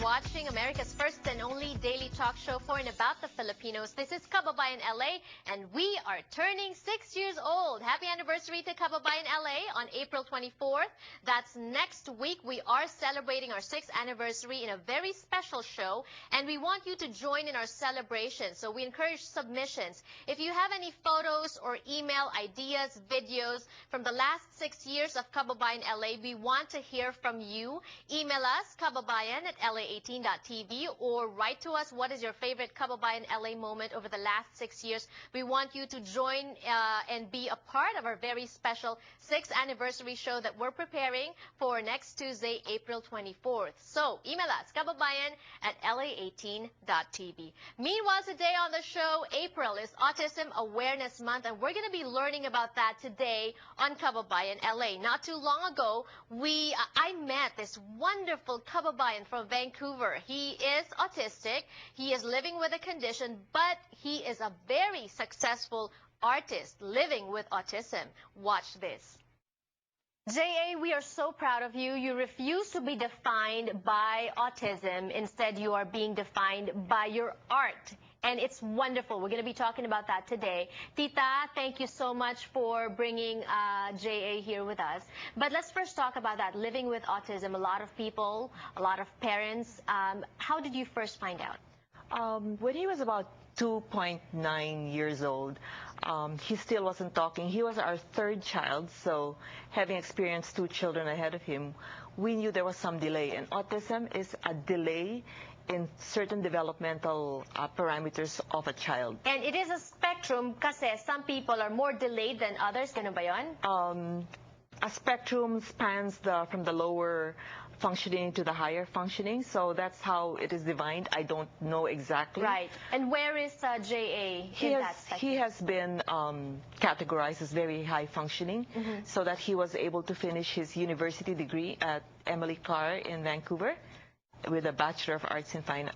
watching America's first and only daily talk show for and about the Filipinos. This is Kababayan LA, and we are turning 6 years old. Happy anniversary to Kababayan LA on April 24th. That's next week. We are celebrating our 6th anniversary in a very special show, and we want you to join in our celebration. So we encourage submissions. If you have any photos or email ideas, videos from the last 6 years of Kababayan LA, we want to hear from you. Email us, kababayan@la18.tv, or write to us what is your favorite Kababayan LA moment over the last 6 years. We want you to join and be a part of our very special 6th anniversary show that we're preparing for next Tuesday, April 24th. So email us, kababayan@la18.tv. Meanwhile, today on the show, April is Autism Awareness Month, and we're going to be learning about that today on Kababayan LA. Not too long ago, I met this wonderful Kababayan from Vancouver. He is autistic. He is living with a condition, but he is a very successful artist living with autism. Watch this. J.A., we are so proud of you. You refuse to be defined by autism. Instead, you are being defined by your art. And it's wonderful. We're going to be talking about that today. Tita, thank you so much for bringing J.A. here with us. But let's first talk about that, living with autism. A lot of people, a lot of parents. How did you first find out? When he was about 2.9 years old, he still wasn't talking. He was our third child, so having experienced 2 children ahead of him, we knew there was some delay. And autism is a delay in certain developmental parameters of a child. And it is a spectrum kasi some people are more delayed than others. Ganun ba yun? A spectrum spans from the lower functioning to the higher functioning, so that's how it is defined. I don't know exactly. Right. And where is J.A. in that spectrum? He has been categorized as very high functioning, so that he was able to finish his university degree at Emily Carr in Vancouver with a Bachelor of Arts in Fine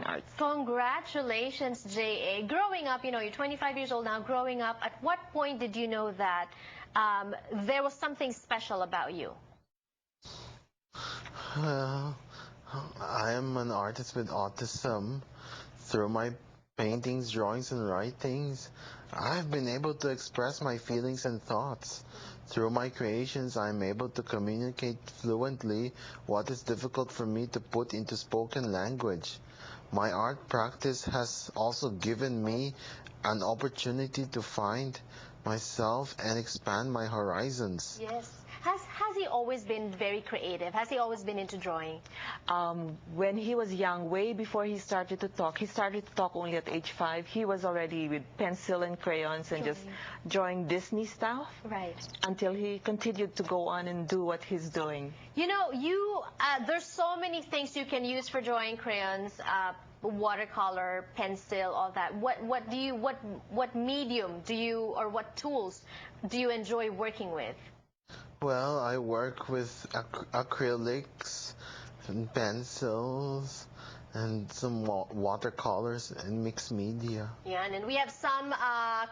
Arts. Congratulations, J.A. Growing up, you know, you're 25 years old now, growing up, at what point did you know that there was something special about you? Well, I am an artist with autism. Through my paintings, drawings, and writings, I've been able to express my feelings and thoughts. Through my creations, I'm able to communicate fluently what is difficult for me to put into spoken language. My art practice has also given me an opportunity to find myself and expand my horizons. Yes. Has he always been very creative? Has he always been into drawing? When he was young, way before he started to talk only at age 5. He was already with pencil and crayons and just drawing Disney stuff. Right. Until he continued to go on and do what he's doing. You know, there's so many things you can use for drawing: crayons, watercolor, pencil, all that. What medium do you, or what tools do you enjoy working with? Well, I work with acrylics and pencils and some watercolors and mixed media. Yeah, and we have some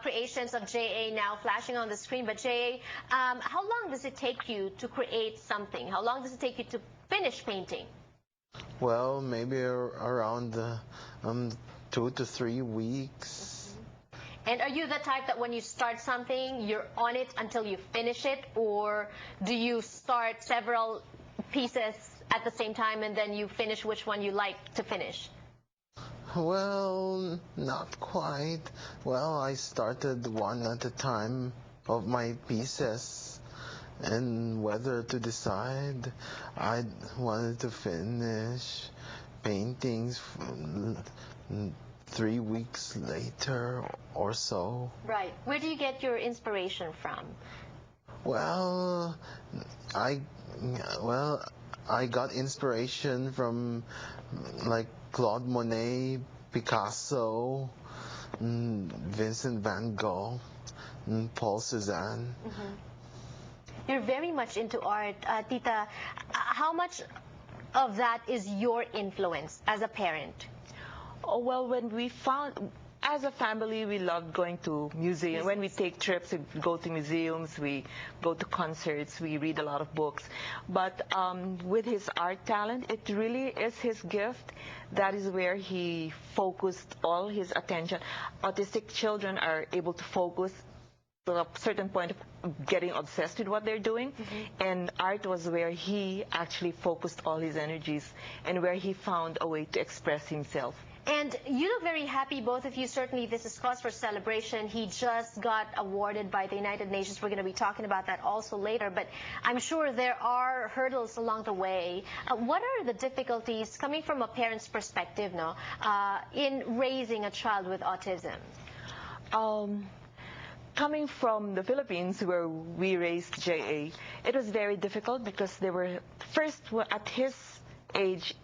creations of J.A. now flashing on the screen. But J.A., how long does it take you to create something? How long does it take you to finish painting? Well, maybe around 2 to 3 weeks. And are you the type that when you start something, you're on it until you finish it? Or do you start several pieces at the same time and then you finish which one you like to finish? Well, not quite. Well, I started one at a time of my pieces. And whether to decide, I wanted to finish paintings 3 weeks later or so. Right. Where do you get your inspiration from? Well, I got inspiration from like Claude Monet, Picasso, Vincent van Gogh, Paul Cézanne. You're very much into art. Tita, how much of that is your influence as a parent? Oh, well, when we found as a family, we love going to museums. When we take trips, we go to museums, we go to concerts, we read a lot of books. But with his art talent, it really is his gift. That is where he focused all his attention. Autistic children are able to focus to a certain point of getting obsessed with what they're doing. And art was where he actually focused all his energies and where he found a way to express himself. And you look very happy, both of you. Certainly, this is cause for celebration. He just got awarded by the United Nations. We're going to be talking about that also later. But I'm sure there are hurdles along the way. What are the difficulties, coming from a parent's perspective, in raising a child with autism? Coming from the Philippines, where we raised J.A., it was very difficult because they were, first, at his age,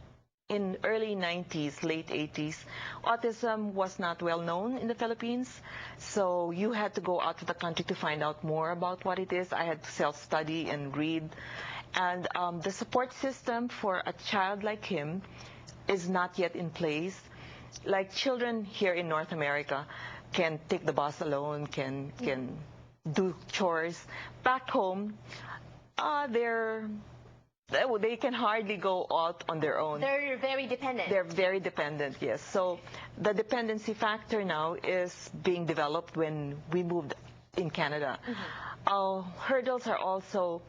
in early 90s, late 80s, autism was not well known in the Philippines, so you had to go out to the country to find out more about what it is. I had to self-study and read, and the support system for a child like him is not yet in place. Like children here in North America can take the bus alone, can do chores. Back home, they can hardly go out on their own. They're very dependent. They're very dependent, yes. So the dependency factor now is being developed when we moved in Canada. Hurdles are also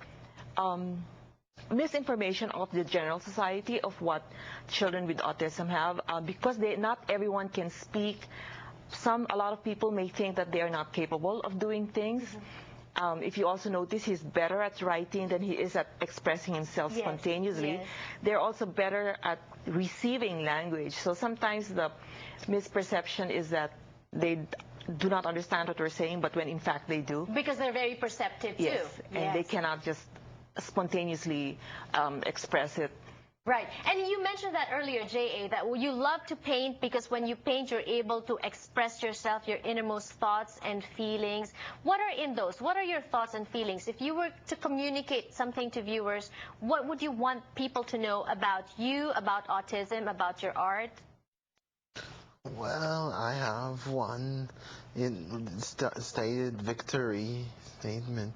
misinformation of the general society of what children with autism have, because not everyone can speak. A lot of people may think that they are not capable of doing things. If you also notice, he's better at writing than he is at expressing himself spontaneously. Yes. They're also better at receiving language. So sometimes the misperception is that they do not understand what we're saying, but when in fact they do. Because they're very perceptive, too. Yes, and they cannot just spontaneously express it. Right. And you mentioned that earlier, J.A., that you love to paint because when you paint, you're able to express yourself, your innermost thoughts and feelings. What are in those? What are your thoughts and feelings? If you were to communicate something to viewers, what would you want people to know about you, about autism, about your art? Well, I have one stated victory statement.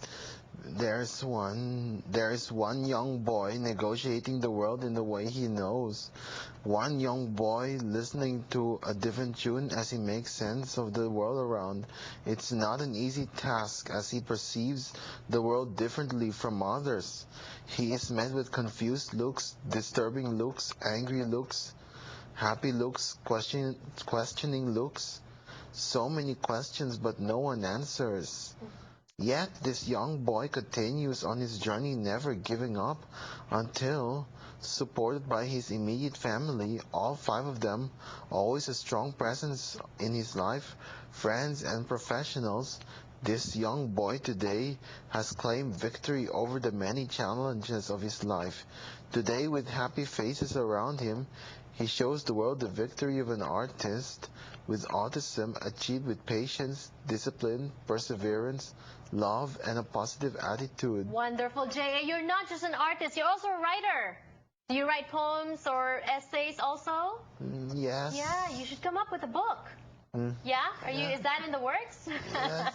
There's one young boy negotiating the world in the way he knows. One young boy listening to a different tune as he makes sense of the world around. It's not an easy task as he perceives the world differently from others. He is met with confused looks, disturbing looks, angry looks, happy looks, questioning looks. So many questions, but no one answers. Yet this young boy continues on his journey, never giving up, until, supported by his immediate family, all 5 of them, always a strong presence in his life, friends and professionals, this young boy today has claimed victory over the many challenges of his life. Today, with happy faces around him, he shows the world the victory of an artist with autism achieved with patience, discipline, perseverance, love, and a positive attitude. Wonderful, J.A. You're not just an artist, you're also a writer. Do you write poems or essays also? Yes. Yeah, you should come up with a book. Yeah? Is that in the works? Yes.